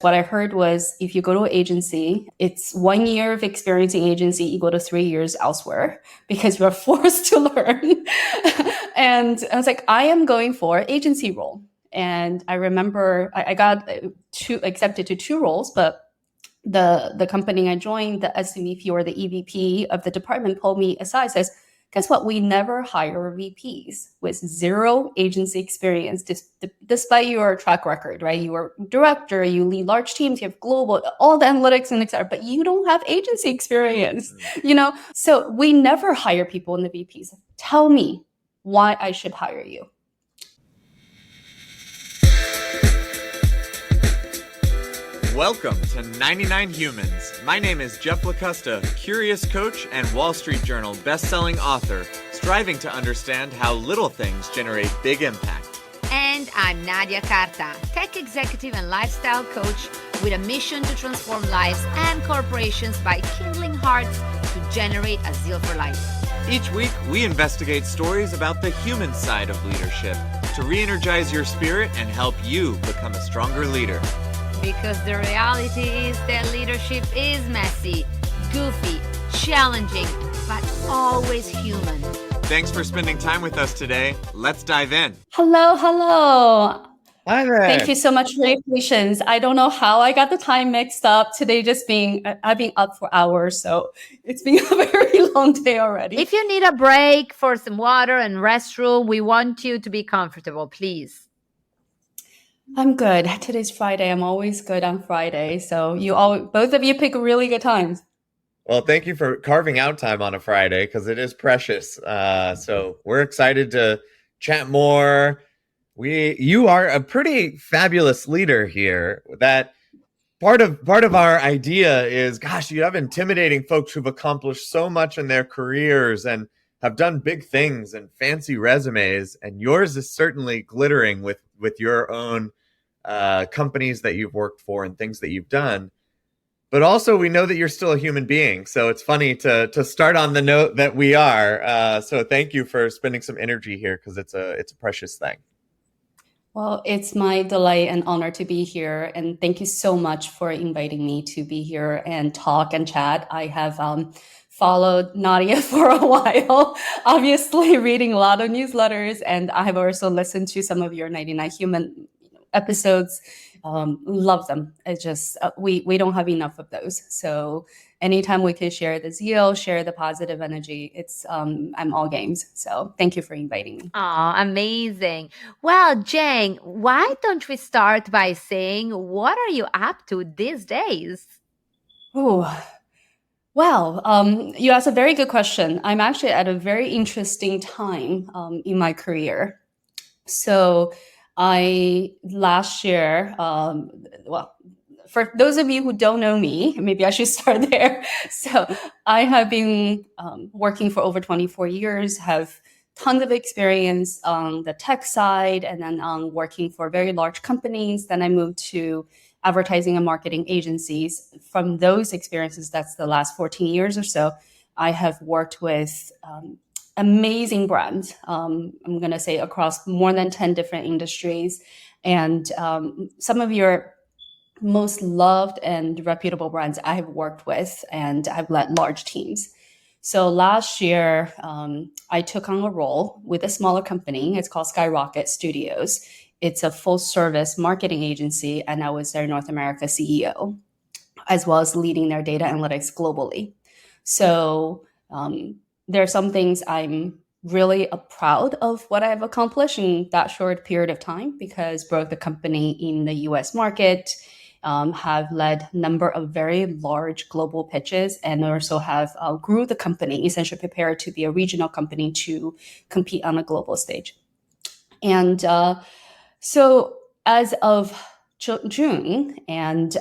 What I heard was if you go to an agency, it's 1 year of experience in agency equal to 3 years elsewhere because you're forced to learn. And I was like, I am going for agency role. And I remember I got accepted to two roles, but the company I joined, the SVP or the EVP of the department pulled me aside, says, guess what? We never hire VPs with zero agency experience, despite your track record, right? You are director, you lead large teams, you have global, all the analytics and et cetera, but you don't have agency experience, So we never hire people in the VPs. Tell me why I should hire you. Welcome to 99 Humans. My name is Jeff Lakusta, curious coach and Wall Street Journal best-selling author, striving to understand how little things generate big impact. And I'm Nadia, Carta, tech executive and lifestyle coach with a mission to transform lives and corporations by kindling hearts to generate a zeal for life. Each week, we investigate stories about the human side of leadership to re-energize your spirit and help you become a stronger leader. Because the reality is that leadership is messy, goofy, challenging, but always human. Thanks for spending time with us today. Let's dive in. Hello. Hi there. Thank you so much for your patience. I don't know how I got the time mixed up today. I've been up for hours, so it's been a very long day already. If you need a break for some water and restroom, we want you to be comfortable, please. I'm good. Today's Friday. I'm always good on Friday. So both of you pick really good times. Well, thank you for carving out time on a Friday because it is precious. So we're excited to chat more. You are a pretty fabulous leader here. That part of our idea is, gosh, you have intimidating folks who've accomplished so much in their careers and have done big things and fancy resumes, and yours is certainly glittering with your own companies that you've worked for and things that you've done. But also, we know that you're still a human being, so it's funny to start on the note that we are. So thank you for spending some energy here because it's a precious thing. Well, it's my delight and honor to be here, and thank you so much for inviting me to be here and talk and chat. I have followed Nadia for a while, obviously reading a lot of newsletters, and I have also listened to some of your 99 Human episodes. Love them. It's just we don't have enough of those. So anytime we can share the zeal, share the positive energy, it's I'm all games. So thank you for inviting me. Oh, amazing. Well, Jing, why don't we start by saying what are you up to these days? Oh. Well, you asked a very good question. I'm actually at a very interesting time in my career. So last year, for those of you who don't know me, maybe I should start there. So I have been working for over 24 years, have tons of experience on the tech side, and then working for very large companies. Then I moved to advertising and marketing agencies. From those experiences, that's the last 14 years or so, I have worked with amazing brands. I'm going to say across more than 10 different industries. And some of your most loved and reputable brands I have worked with, and I've led large teams. So last year, I took on a role with a smaller company. It's called Skyrocket Studios. It's a full service marketing agency, and I was their North America CEO, as well as leading their data analytics globally. So there are some things I'm really proud of what I've accomplished in that short period of time, because both the company in the US market have led a number of very large global pitches, and also have grew the company, essentially prepared to be a regional company to compete on a global stage. And so as of June, and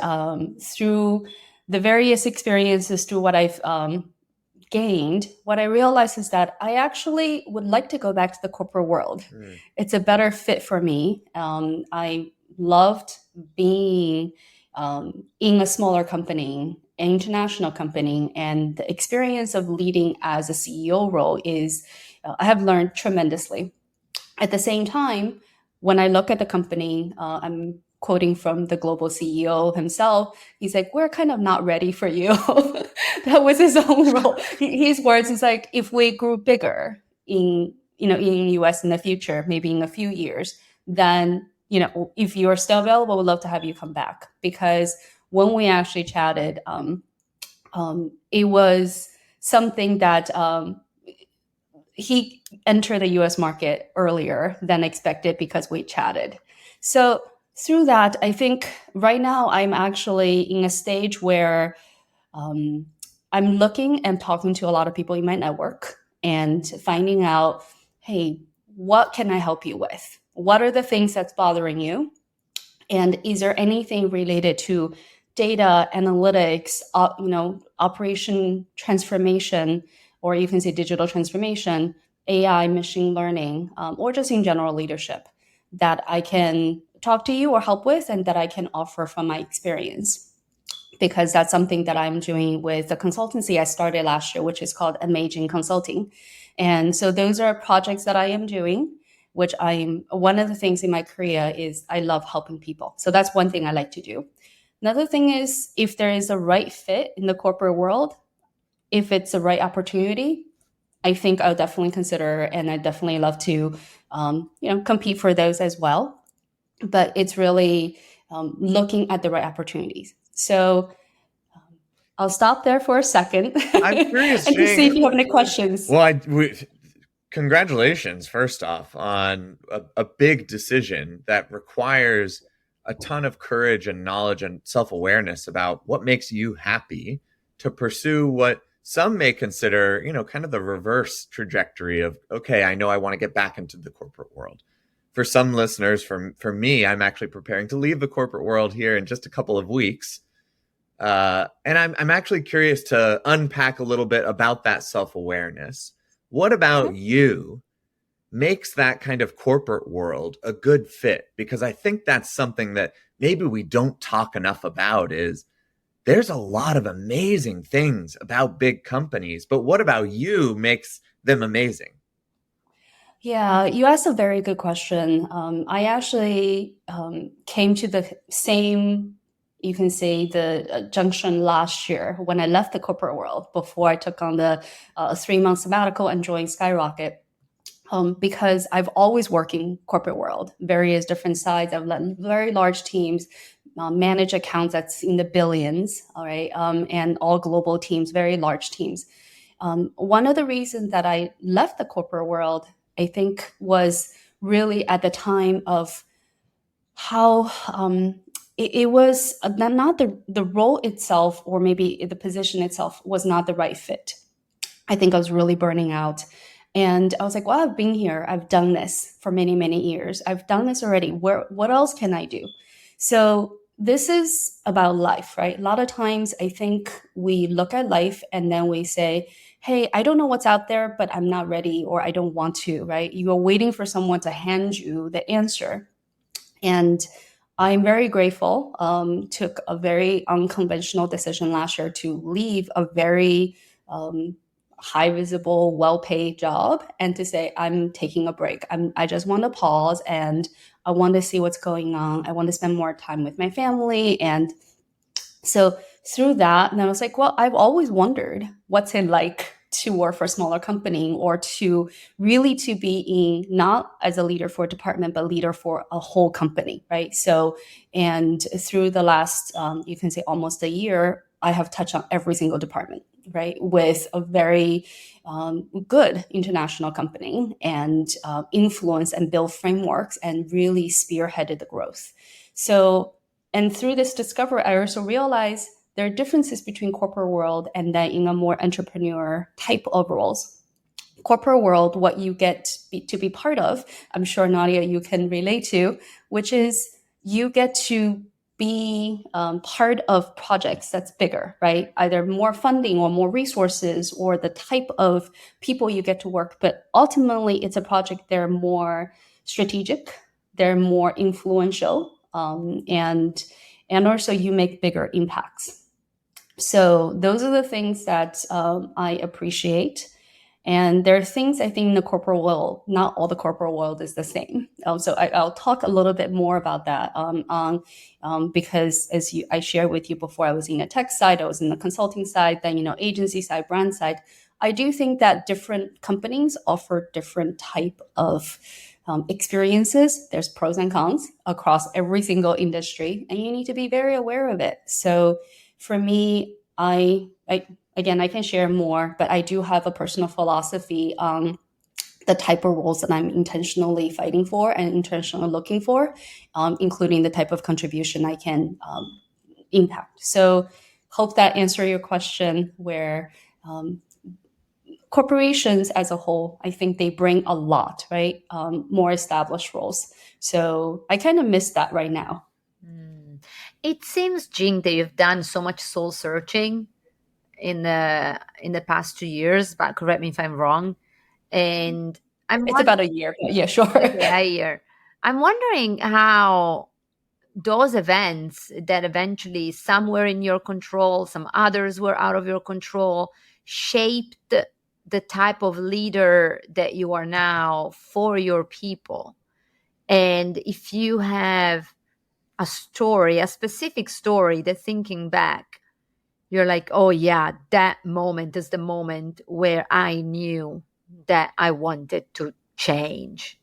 through the various experiences, through what I've gained, what I realized is that I actually would like to go back to the corporate world. It's a better fit for me. I loved being in a smaller company, an international company, and the experience of leading as a CEO role is, I have learned tremendously. At the same time, when I look at the company, I'm quoting from the global CEO himself, he's like, we're kind of not ready for you. That was his own role. His words is like, if we grew bigger in US in the future, maybe in a few years, then if you're still available, we'd love to have you come back. Because when we actually chatted, it was something that he entered the US market earlier than expected because we chatted. So through that, I think right now I'm actually in a stage where I'm looking and talking to a lot of people in my network and finding out, hey, what can I help you with? What are the things that's bothering you? And is there anything related to data analytics, operation transformation, or you can say digital transformation, AI, machine learning, or just in general leadership that I can talk to you or help with and that I can offer from my experience? Because that's something that I'm doing with the consultancy I started last year, which is called Amazing Consulting. And so those are projects that I am doing, which one of the things in my career is I love helping people. So that's one thing I like to do. Another thing is if there is a right fit in the corporate world, if it's the right opportunity, I think I'll definitely consider, and I definitely love to, compete for those as well. But it's really looking at the right opportunities. So I'll stop there for a second. I'm curious, and to Jing, see if you have any questions. Well, congratulations, first off, on a big decision that requires a ton of courage and knowledge and self-awareness about what makes you happy to pursue what some may consider, kind of the reverse trajectory of, okay, I know I want to get back into the corporate world. For some listeners, for me, I'm actually preparing to leave the corporate world here in just a couple of weeks. And I'm actually curious to unpack a little bit about that self-awareness. What about you makes that kind of corporate world a good fit? Because I think that's something that maybe we don't talk enough about is there's a lot of amazing things about big companies, but what about you makes them amazing? Yeah, you asked a very good question. I actually came to the same, you can say, the junction last year when I left the corporate world before I took on the 3-month sabbatical and joined Skyrocket. Because I've always worked in corporate world, various different sides. I've led very large teams, manage accounts that's in the billions, all right, and all global teams, very large teams. One of the reasons that I left the corporate world, I think, was really at the time of how it was not the role itself, or maybe the position itself was not the right fit. I think I was really burning out. And I was like, well, I've been here. I've done this for many, many years. I've done this already. What else can I do? So this is about life, right? A lot of times I think we look at life and then we say, hey, I don't know what's out there, but I'm not ready, or I don't want to, right? You are waiting for someone to hand you the answer. And I'm very grateful, took a very unconventional decision last year to leave a very high visible, well-paid job and to say, I'm taking a break. I just want to pause and I want to see what's going on. I want to spend more time with my family. And so through that, and I was like, well, I've always wondered what's it like to work for a smaller company, or to really to be in, not as a leader for a department, but leader for a whole company, right? So, and through the last, you can say almost a year, I have touched on every single department, right? With a very good international company, and influence and build frameworks and really spearheaded the growth. So, and through this discovery, I also realized there are differences between corporate world and then in a more entrepreneur type of roles. Corporate world, what you get to be part of, I'm sure, Nadia, you can relate to, which is you get to be part of projects that's bigger, right? Either more funding or more resources or the type of people you get to work. But ultimately, it's a project they're more strategic, they're more influential, and also you make bigger impacts. So those are the things that I appreciate. And there are things I think in the corporate world, not all the corporate world is the same. So I'll talk a little bit more about that because as I shared with you before, I was in the tech side, I was in the consulting side, then, agency side, brand side. I do think that different companies offer different type of experiences. There's pros and cons across every single industry, and you need to be very aware of it. So for me, I can share more, but I do have a personal philosophy on the type of roles that I'm intentionally fighting for and intentionally looking for, including the type of contribution I can impact. So hope that answer your question where corporations as a whole, I think they bring a lot, right? More established roles. So I kind of miss that right now. It seems, Jing, that you've done so much soul searching in the past 2 years, but correct me if I'm wrong. And it's about a year, but yeah, sure. Okay, a year. I'm wondering how those events that eventually some were in your control, some others were out of your control, shaped the type of leader that you are now for your people. And if you have a story, a specific story that thinking back, you're like, oh yeah, that moment is the moment where I knew that I wanted to change.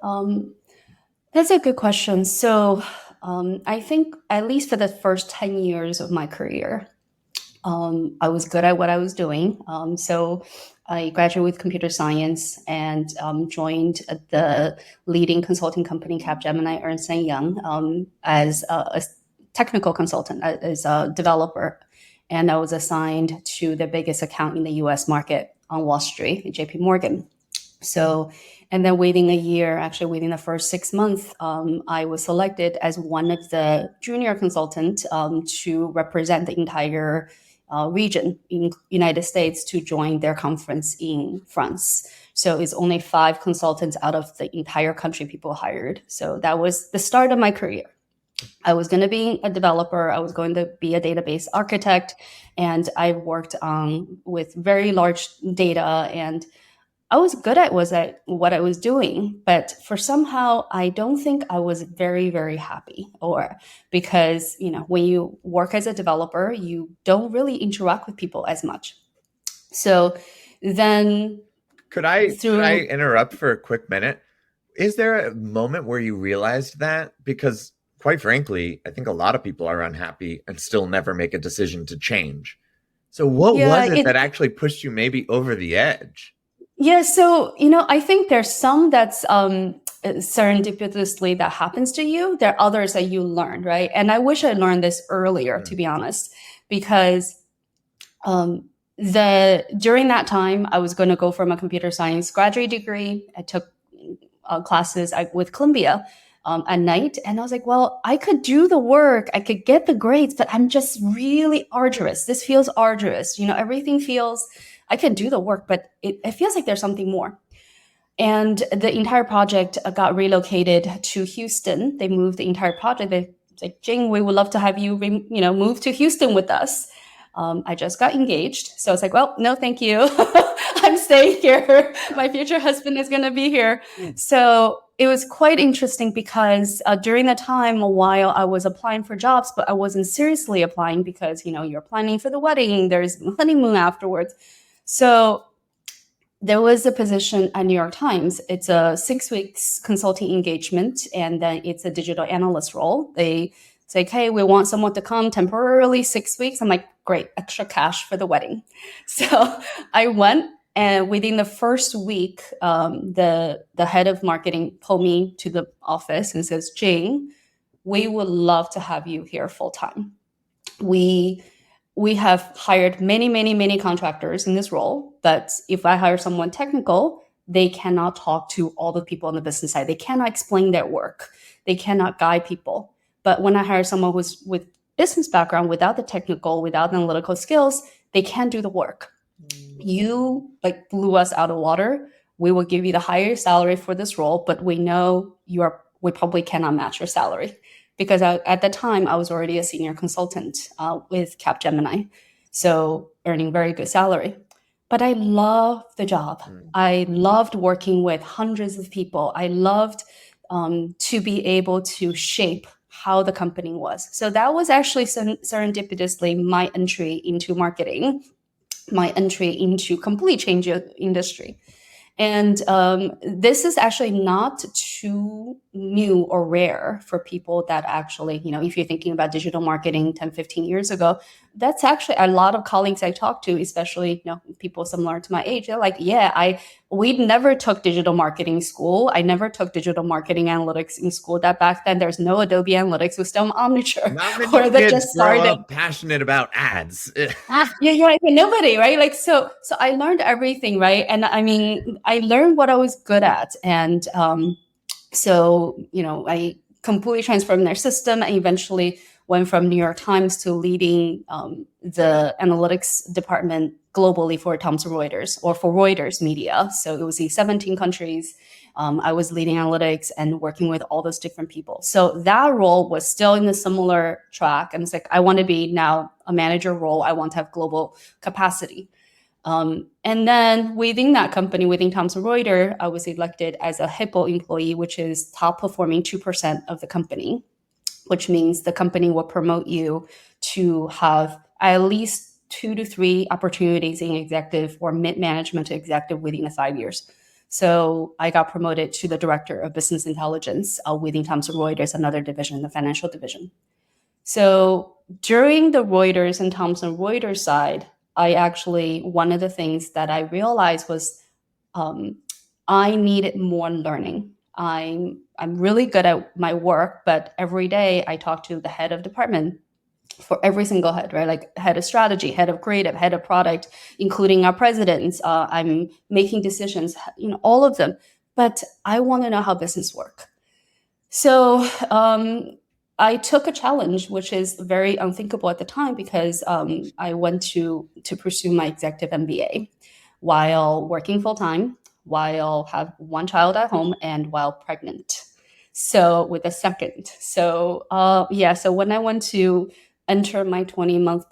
That's a good question. So I think at least for the first 10 years of my career, I was good at what I was doing. So I graduated with computer science and joined the leading consulting company, Capgemini, Ernst & Young, as a technical consultant, as a developer. And I was assigned to the biggest account in the US market on Wall Street, JP Morgan. So, and then within a year, actually within the first 6 months, I was selected as one of the junior consultants to represent the entire region in United States to join their conference in France. So it's only 5 consultants out of the entire country people hired. So that was the start of my career. I was going to be a developer. I was going to be a database architect, and I worked with very large data, and I was good at what I was doing, but for somehow I don't think I was very, very happy. Or because when you work as a developer, you don't really interact with people as much. So then, could I interrupt for a quick minute? Is there a moment where you realized that? Because quite frankly, I think a lot of people are unhappy and still never make a decision to change. So what was it that actually pushed you maybe over the edge? Yeah, so, I think there's some that's serendipitously that happens to you. There are others that you learn, right? And I wish I learned this earlier, to be honest, because during that time, I was going to go from a computer science graduate degree. I took classes with Columbia at night. And I was like, well, I could do the work. I could get the grades, but I'm just really arduous. This feels arduous. Everything feels... I can do the work, but it feels like there's something more. And the entire project got relocated to Houston. They moved the entire project. They like, Jing, we would love to have you, move to Houston with us. I just got engaged. So I was like, well, no, thank you. I'm staying here. My future husband is going to be here. So it was quite interesting because during the time, while I was applying for jobs, but I wasn't seriously applying because, you're planning for the wedding. There's honeymoon afterwards. So there was a position at New York Times. It's a 6 weeks consulting engagement, and then it's a digital analyst role. They say, hey, we want someone to come temporarily 6 weeks. I'm like, great, extra cash for the wedding. So I went, and within the first week, the head of marketing pulled me to the office and says, Jing, we would love to have you here full time. We have hired many, many, many contractors in this role, but if I hire someone technical, they cannot talk to all the people on the business side. They cannot explain their work. They cannot guide people. But when I hire someone who's with business background, without the technical, without the analytical skills, they can't do the work. You blew us out of water. We will give you the higher salary for this role, but we know we probably cannot match your salary. Because at the time, I was already a senior consultant with Capgemini, so earning very good salary. but I loved the job. I loved working with hundreds of people. I loved to be able to shape how the company was. So that was actually serendipitously my entry into marketing, my entry into complete change of industry. And this is actually not too new or rare for people that actually, if you're thinking about digital marketing 10, 15 years ago, that's actually a lot of colleagues I talk to, especially, people similar to my age. They're like, we never took digital marketing school. I never took digital marketing analytics in school. That back then there's no Adobe Analytics, was still Omniture. Not many or that kids just grow started. up passionate about ads. Yeah, right. Nobody, right? Like, so I learned everything, right? And I mean, I learned what I was good at. And so, I completely transformed their system. I eventually went from New York Times to leading the analytics department globally for Thomson Reuters, or for Reuters Media. So it was in 17 countries. I was leading analytics and working with all those different people. So that role was still in a similar track. And it's like, I want to be now a manager role. I want to have global capacity. And then within that company, within Thomson Reuters, I was elected as a HIPPO employee, which is top performing 2% of the company, which means the company will promote you to have at least 2 to 3 opportunities in executive or mid-management to executive within 5 years. So I got promoted to the director of business intelligence within Thomson Reuters, another division, the financial division. So during the Reuters and Thomson Reuters side, one of the things that I realized was I needed more learning. I'm really good at my work, but every day I talk to the head of department for every single head, right? Like head of strategy, head of creative, head of product, including our presidents. I'm making decisions, all of them. But I want to know how business work. So I took a challenge, which is very unthinkable at the time, because I went to pursue my executive MBA while working full time, while have one child at home, and while pregnant. So with a second. So so when I went to enter my 20-month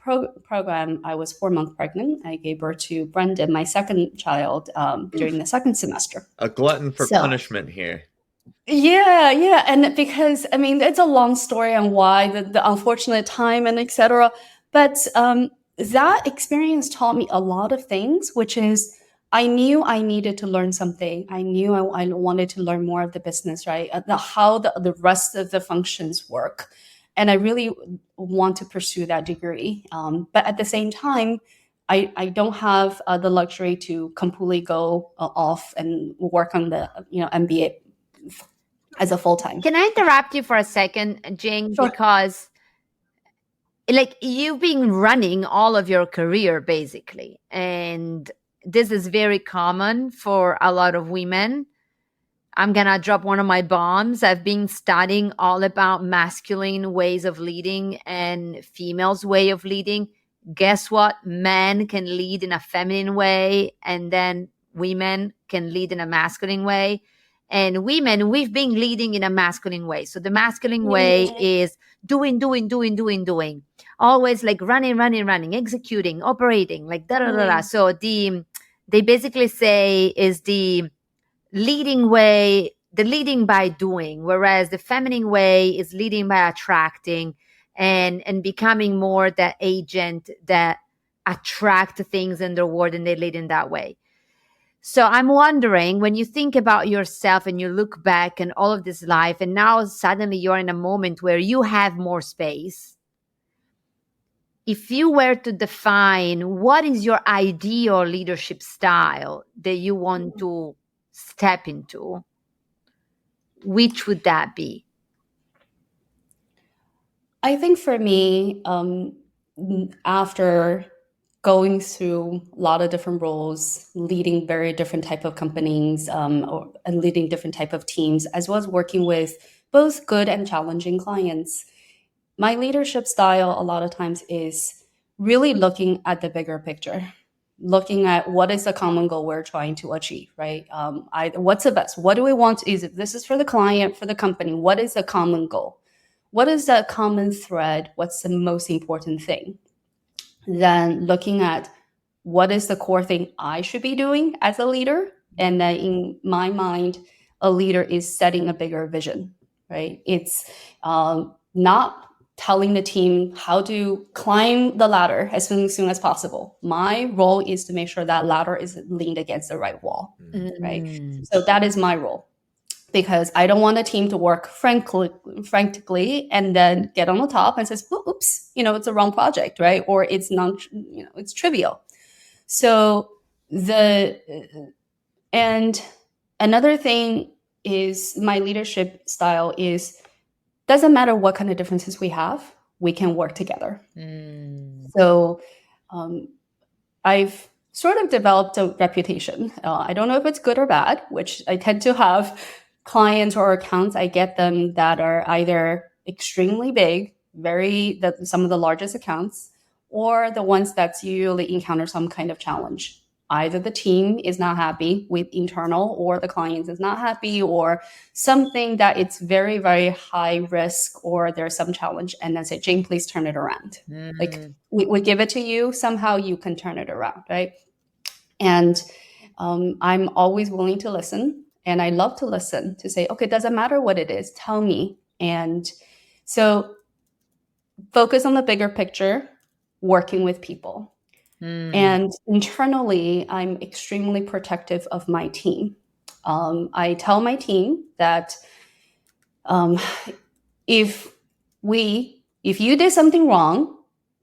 program, I was 4 months pregnant. I gave birth to Brendan, my second child, during the second semester. A glutton for punishment here. Yeah. And because, it's a long story on why, the unfortunate time and etc. But that experience taught me a lot of things, which is I knew I needed to learn something. I knew I wanted to learn more of the business, right? How the rest of the functions work. And I really want to pursue that degree. But at the same time, I don't have the luxury to completely go off and work on the MBA as a full-time. Can I interrupt you for a second, Jing? Sure. Because you've been running all of your career basically, and this is very common for a lot of women. I'm gonna drop one of my bombs. I've been studying all about masculine ways of leading and females' way of leading. Guess what? Men can lead in a feminine way, and then women can lead in a masculine way. And women, we've been leading in a masculine way. So the masculine way is doing. Always like running, executing, operating, like da-da-da-da. So they basically say is the leading way, the leading by doing, whereas the feminine way is leading by attracting and becoming more that agent that attract things in the world, and they lead in that way. So I'm wondering, when you think about yourself and you look back and all of this life, and now suddenly you're in a moment where you have more space. If you were to define what is your ideal leadership style that you want to step into, which would that be? I think for me, after going through a lot of different roles, leading very different type of companies, and leading different type of teams, as well as working with both good and challenging clients, my leadership style a lot of times is really looking at the bigger picture, looking at what is the common goal we're trying to achieve, right? What's the best? What do we want? This is for the client, for the company. What is the common goal? What is the common thread? What's the most important thing? Then looking at what is the core thing I should be doing as a leader. And then in my mind, a leader is setting a bigger vision, right? It's not telling the team how to climb the ladder as soon as possible. My role is to make sure that ladder is leaned against the right wall, right? So that is my role, because I don't want a team to work frantically and then get on the top and says, oops, it's a wrong project, right? Or it's not, it's trivial. So and another thing is my leadership style is, doesn't matter what kind of differences we have, we can work together. So I've sort of developed a reputation. I don't know if it's good or bad, which I tend to have clients or accounts. I get them that are either extremely big, some of the largest accounts, or the ones that usually encounter some kind of challenge. Either the team is not happy with internal, or the client is not happy, or something that it's very, very high risk, or there's some challenge, and then say, Jing, please turn it around. Like we give it to you, somehow you can turn it around, right? And I'm always willing to listen, and I love to listen, to say, okay, doesn't matter what it is, tell me. And so focus on the bigger picture, working with people. And internally, I'm extremely protective of my team. I tell my team that if you did something wrong,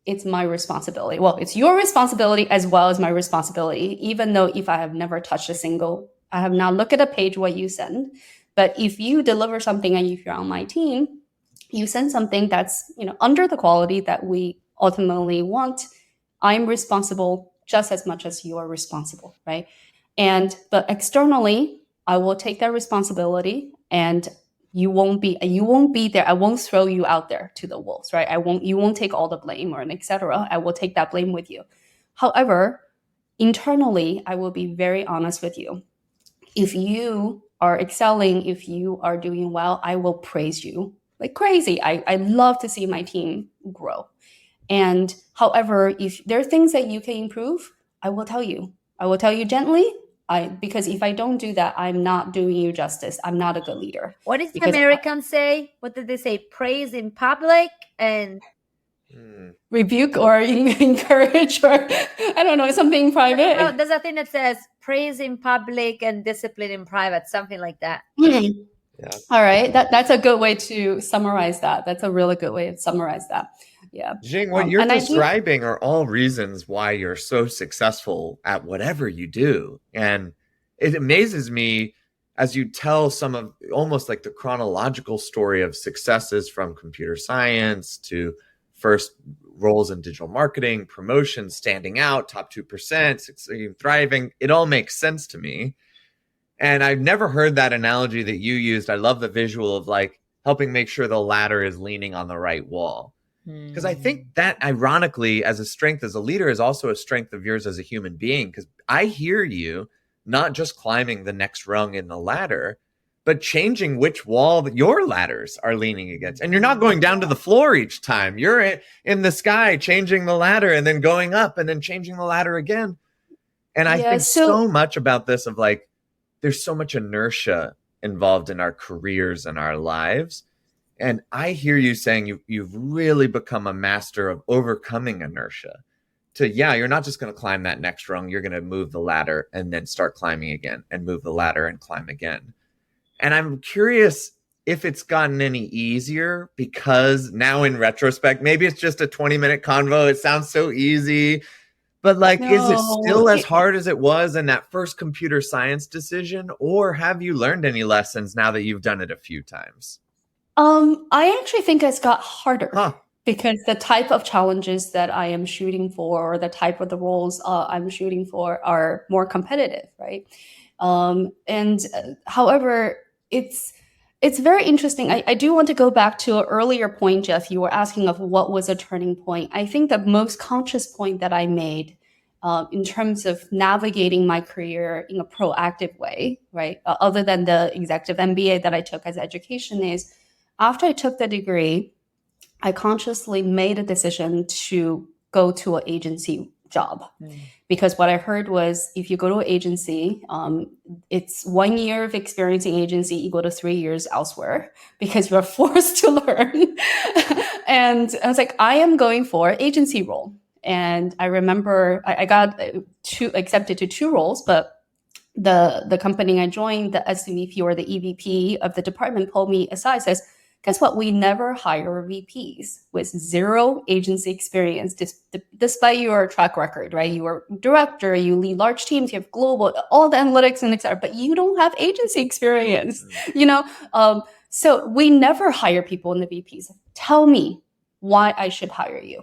it's my responsibility. Well, it's your responsibility as well as my responsibility, even though if I have never touched I have not looked at a page what you send. But if you deliver something and if you're on my team, you send something that's under the quality that we ultimately want, I'm responsible just as much as you are responsible, right? But externally, I will take that responsibility, and you won't be there. I won't throw you out there to the wolves, right? You won't take all the blame or etc. I will take that blame with you. However, internally, I will be very honest with you. If you are excelling, if you are doing well, I will praise you like crazy. I love to see my team grow. And however, if there are things that you can improve, I will tell you. I will tell you gently, because if I don't do that, I'm not doing you justice. I'm not a good leader. What did the Americans say? What did they say? Praise in public and rebuke or encourage, or I don't know, something private. No, there's a thing that says praise in public and discipline in private, something like that. Yeah. All right. That's a good way to summarize that. That's a really good way to summarize that. Yeah. Jing, what you're describing are all reasons why you're so successful at whatever you do. And it amazes me as you tell some of almost like the chronological story of successes from computer science to first roles in digital marketing, promotion, standing out, top 2%, succeeding, thriving. It all makes sense to me. And I've never heard that analogy that you used. I love the visual of like helping make sure the ladder is leaning on the right wall. Because I think that ironically, as a strength as a leader, is also a strength of yours as a human being. Because I hear you not just climbing the next rung in the ladder, but changing which wall that your ladders are leaning against. And you're not going down to the floor each time. You're in the sky, changing the ladder and then going up and then changing the ladder again. And I think so much about this of like, there's so much inertia involved in our careers and our lives. And I hear you saying you've really become a master of overcoming inertia. You're not just going to climb that next rung. You're going to move the ladder and then start climbing again and move the ladder and climb again. And I'm curious if it's gotten any easier, because now in retrospect, maybe it's just a 20-minute convo. It sounds so easy. But is it still as hard as it was in that first computer science decision? Or have you learned any lessons now that you've done it a few times? I actually think it's got harder because the type of challenges that I am shooting for, or the type of the roles I'm shooting for, are more competitive, right? However, it's very interesting. I do want to go back to an earlier point, Jeff. You were asking of what was a turning point. I think the most conscious point that I made in terms of navigating my career in a proactive way, right? Other than the executive MBA that I took as education, is after I took the degree, I consciously made a decision to go to an agency job. Because what I heard was if you go to an agency, it's 1 year of experience in agency equal to 3 years elsewhere because you're forced to learn. And I was like, I am going for agency role. And I remember I got accepted to 2 roles, but the company I joined, the SVP or the EVP of the department pulled me aside, says, guess what? We never hire VPs with 0 agency experience, despite your track record, right? You are director, you lead large teams, you have global, all the analytics and et cetera, but you don't have agency experience, So we never hire people in the VPs. Tell me why I should hire you.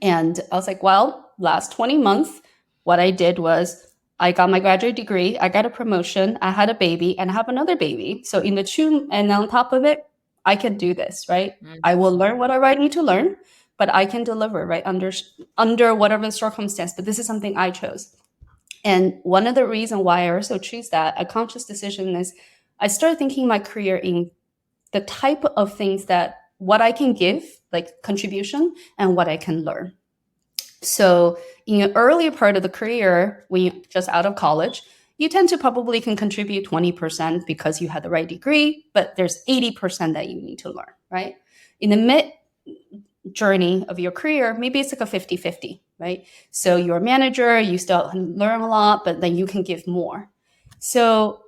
And I was like, well, last 20 months, what I did was I got my graduate degree, I got a promotion, I had a baby, and I have another baby. So in the 2, and on top of it, I can do this, right? I will learn whatever I need to learn, but I can deliver, right? Under whatever circumstance. But this is something I chose. And one of the reasons why I also choose that, a conscious decision, is I started thinking my career in the type of things that what I can give, like contribution, and what I can learn. So in an earlier part of the career, when you're just out of college, you tend to probably can contribute 20% because you had the right degree, but there's 80% that you need to learn, right? In the mid journey of your career, maybe it's like a 50-50, right? So you're a manager, you still learn a lot, but then you can give more. So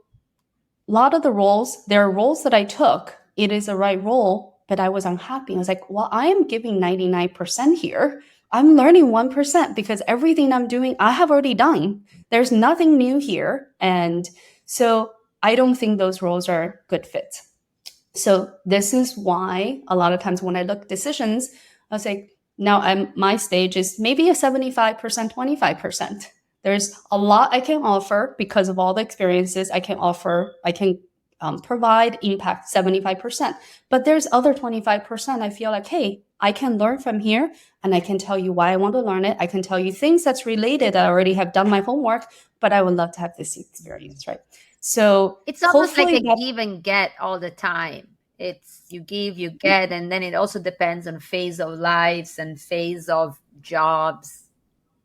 a lot of the roles, there are roles that I took, it is the right role, but I was unhappy. I was like, well, I am giving 99% here. I'm learning 1% because everything I'm doing, I have already done. There's nothing new here. And so I don't think those roles are good fits. So this is why a lot of times when I look at decisions, I was like, now my stage is maybe a 75%, 25%. There's a lot I can offer because of all the experiences I can offer. I can provide impact 75%. But there's other 25% I feel like, hey, I can learn from here and I can tell you why I want to learn it. I can tell you things that's related. I already have done my homework, but I would love to have this experience, right? So it's almost like a give and get all the time. It's you give, you get, and then it also depends on phase of lives and phase of jobs.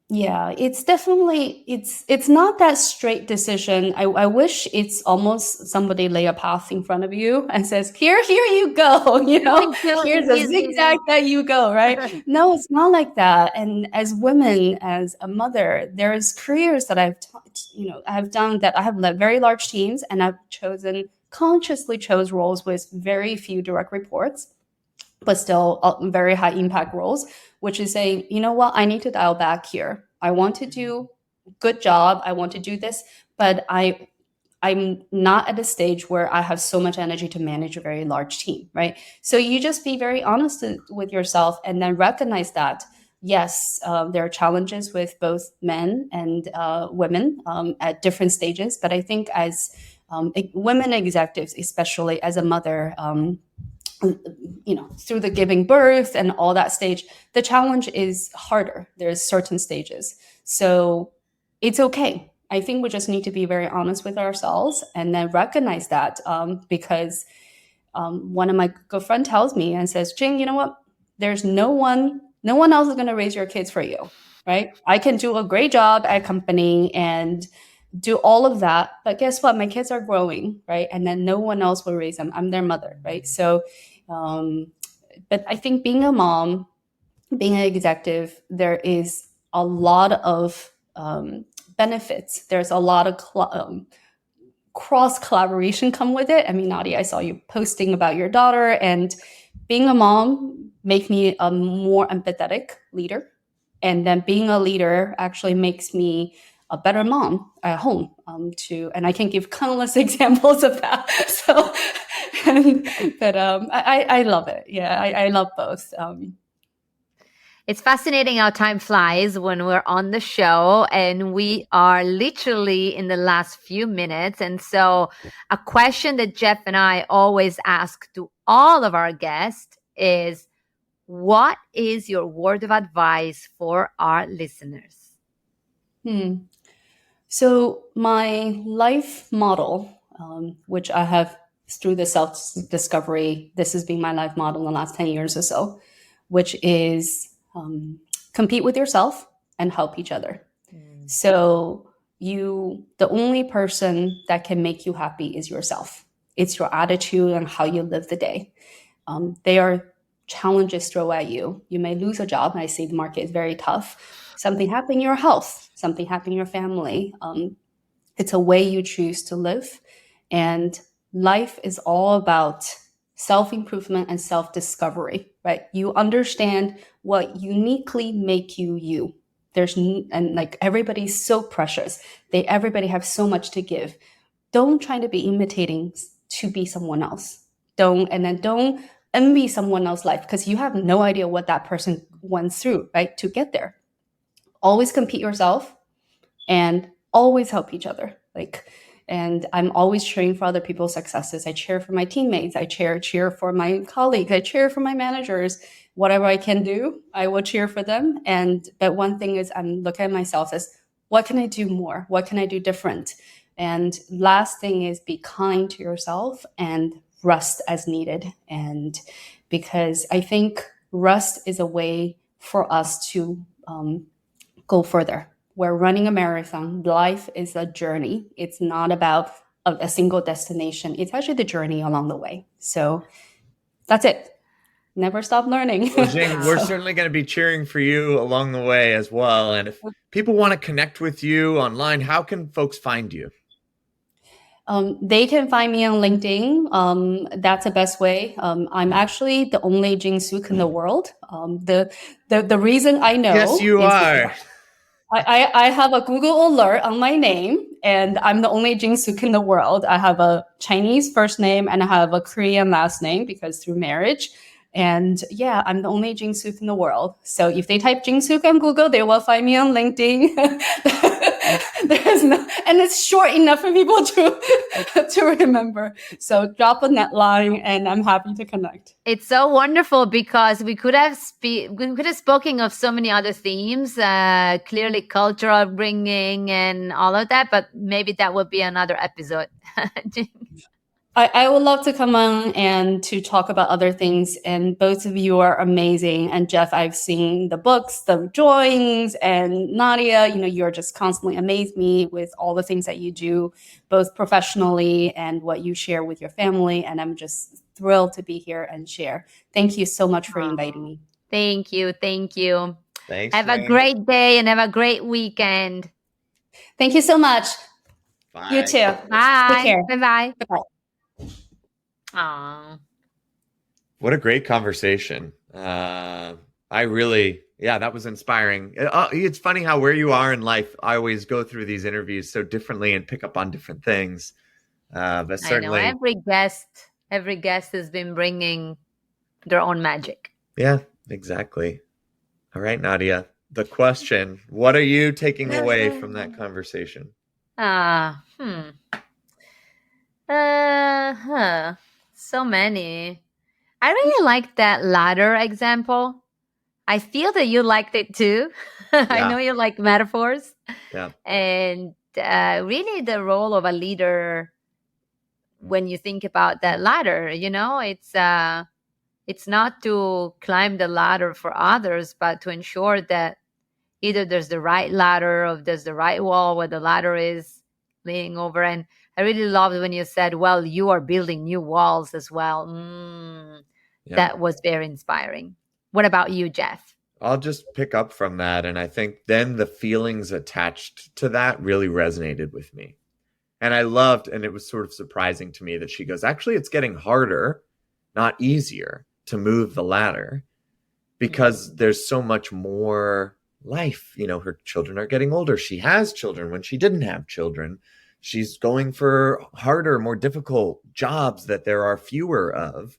Yeah, it's definitely, it's not that straight decision. I wish it's almost somebody lay a path in front of you and says, here you go, here's a zigzag that you go, right? No, it's not like that. And as women, as a mother, there's careers that I've done that I have led very large teams, and I've consciously chose roles with very few direct reports, but still very high impact roles, which is saying, you know what, I need to dial back here. I want to do a good job. I want to do this, but I'm not at a stage where I have so much energy to manage a very large team, right? So you just be very honest with yourself and then recognize that, yes, there are challenges with both men and women at different stages. But I think as women executives, especially as a mother, through the giving birth and all that stage, the challenge is harder. There's certain stages. So it's okay. I think we just need to be very honest with ourselves and then recognize that because one of my good friends tells me and says, Jing, you know what? There's no one else is going to raise your kids for you, right? I can do a great job at a company and do all of that, but guess what? My kids are growing, right? And then no one else will raise them. I'm their mother, right? So, but I think being a mom, being an executive, there is a lot of benefits. There's a lot of cross collaboration come with it. I mean, Nadia, I saw you posting about your daughter, and being a mom make me a more empathetic leader. And then being a leader actually makes me a better mom at home and I can give countless examples of that. So, I love it. Yeah, I love both. It's fascinating how time flies when we're on the show, and we are literally in the last few minutes. And so a question that Jeff and I always ask to all of our guests is, what is your word of advice for our listeners? So my life model, which I have through the self-discovery, this has been my life model in the last 10 years or so, which is compete with yourself, and help each other. Mm. So the only person that can make you happy is yourself. It's your attitude and how you live the day. There are challenges thrown at you. You may lose a job. I see the market is very tough. Something happen in your health, something happen in your family. It's a way you choose to live. And life is all about self-improvement and self-discovery, right? You understand what uniquely make you you. And like everybody's so precious. Everybody have so much to give. Don't try to be imitating to be someone else. Don't envy someone else's life because you have no idea what that person went through, right? To get there. Always compete yourself and always help each other. And I'm always cheering for other people's successes. I cheer for my teammates. I cheer for my colleagues. I cheer for my managers. Whatever I can do, I will cheer for them. But one thing is I'm looking at myself as, what can I do more? What can I do different? And last thing is be kind to yourself and rest as needed. And because I think rest is a way for us to go further. We're running a marathon. Life is a journey. It's not about a single destination. It's actually the journey along the way. So that's it. Never stop learning. Well, Jing, we're certainly going to be cheering for you along the way as well. And if people want to connect with you online, how can folks find you? They can find me on LinkedIn. That's the best way. I'm actually the only Jing Suk in the world. The reason I know. Yes, you are. I have a Google alert on my name, and I'm the only Jing Suk in the world. I have a Chinese first name and I have a Korean last name because through marriage. And yeah, I'm the only Jing Suk in the world. So if they type Jing Suk on Google, they will find me on LinkedIn. And it's short enough for people to remember. So drop a net line, and I'm happy to connect. It's so wonderful because we could have spoken of so many other themes, clearly cultural upbringing and all of that, but maybe that would be another episode. I would love to come on and to talk about other things. And both of you are amazing. And Jeff, I've seen the books, the drawings, and Nadia, you're just constantly amazed me with all the things that you do, both professionally and what you share with your family. And I'm just thrilled to be here and share. Thank you so much for inviting me. Thank you. Thank you. Thanks. Have a great day and have a great weekend. Thank you so much. Bye. You too. Bye. Take care. Bye-bye. Bye-bye. Aww. What a great conversation. That was inspiring. It's funny how where you are in life, I always go through these interviews so differently and pick up on different things. But certainly, I know every guest has been bringing their own magic. Yeah, exactly. All right, Nadia, the question, what are you taking away from that conversation? So many. I really like that ladder example. I feel that you liked it too. I know you like metaphors. Yeah. And really the role of a leader when you think about that ladder, it's not to climb the ladder for others, but to ensure that either there's the right ladder or there's the right wall where the ladder is leaning over. And I really loved when you said, well, you are building new walls as well. That was very inspiring. What about you, Jeff? I'll just pick up from that. And I think then the feelings attached to that really resonated with me. And I loved, and it was sort of surprising to me that she goes, actually, it's getting harder, not easier, to move the ladder because there's so much more life. Her children are getting older. She has children when she didn't have children. She's going for harder, more difficult jobs that there are fewer of.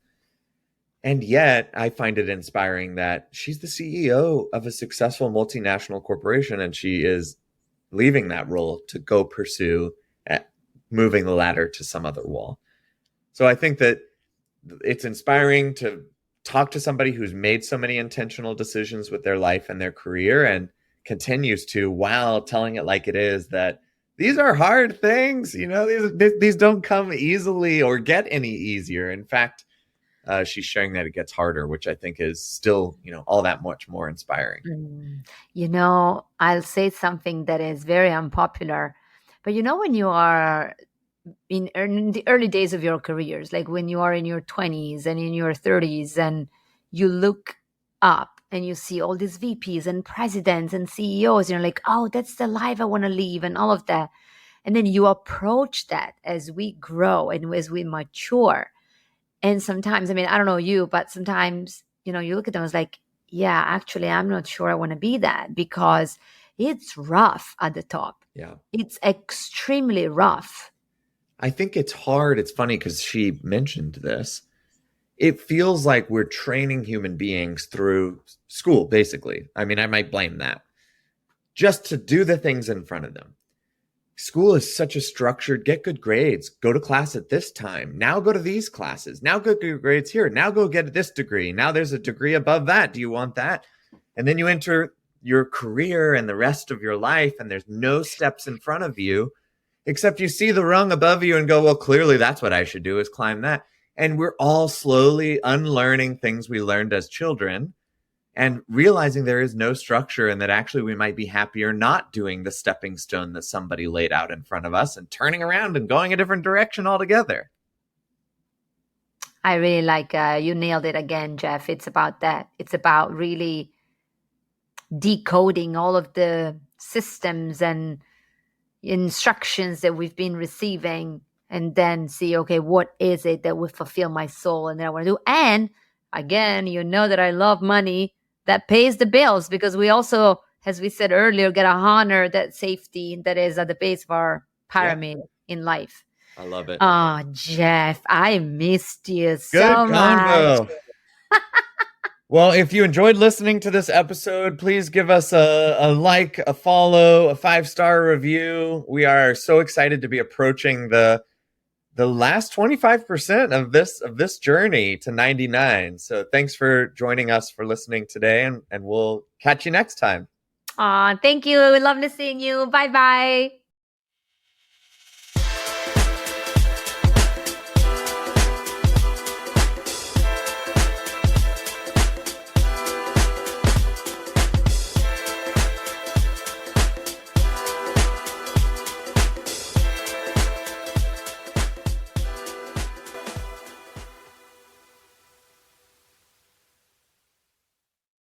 And yet I find it inspiring that she's the CEO of a successful multinational corporation, and she is leaving that role to go pursue moving the ladder to some other wall. So I think that it's inspiring to talk to somebody who's made so many intentional decisions with their life and their career and continues to, while telling it like it is, that these are hard things. These don't come easily or get any easier. In fact, she's sharing that it gets harder, which I think is still, all that much more inspiring. I'll say something that is very unpopular, but when you are in the early days of your careers, like when you are in your 20s and in your 30s, and you look up and you see all these VPs and presidents and CEOs, and you're like, oh, that's the life I want to live and all of that. And then you approach that as we grow and as we mature. And sometimes, I don't know you, but sometimes, you look at them, it's like, yeah, actually, I'm not sure I want to be that, because it's rough at the top. Yeah. It's extremely rough. I think it's hard. It's funny because she mentioned this. It feels like we're training human beings through school, basically. I might blame that. Just to do the things in front of them. School is such a structured, get good grades, go to class at this time, now go to these classes, now go good grades here, now go get this degree, now there's a degree above that, do you want that? And then you enter your career and the rest of your life, and there's no steps in front of you, except you see the rung above you and go, well, clearly that's what I should do, is climb that. And we're all slowly unlearning things we learned as children, and realizing there is no structure, and that actually we might be happier not doing the stepping stone that somebody laid out in front of us and turning around and going a different direction altogether. I really like, you nailed it again, Jeff. It's about that. It's about really decoding all of the systems and instructions that we've been receiving, and then see, okay, what is it that will fulfill my soul and that I want to do? And again, that I love money that pays the bills, because we also, as we said earlier, get to honor that safety that is at the base of our pyramid in life. I love it. Oh, Jeff, I missed you so much. Well, if you enjoyed listening to this episode, please give us a like, a follow, a 5-star review. We are so excited to be approaching the last 25% of this journey to 99. So thanks for joining us, for listening today, and we'll catch you next time. Thank you. We love seeing you. Bye-bye.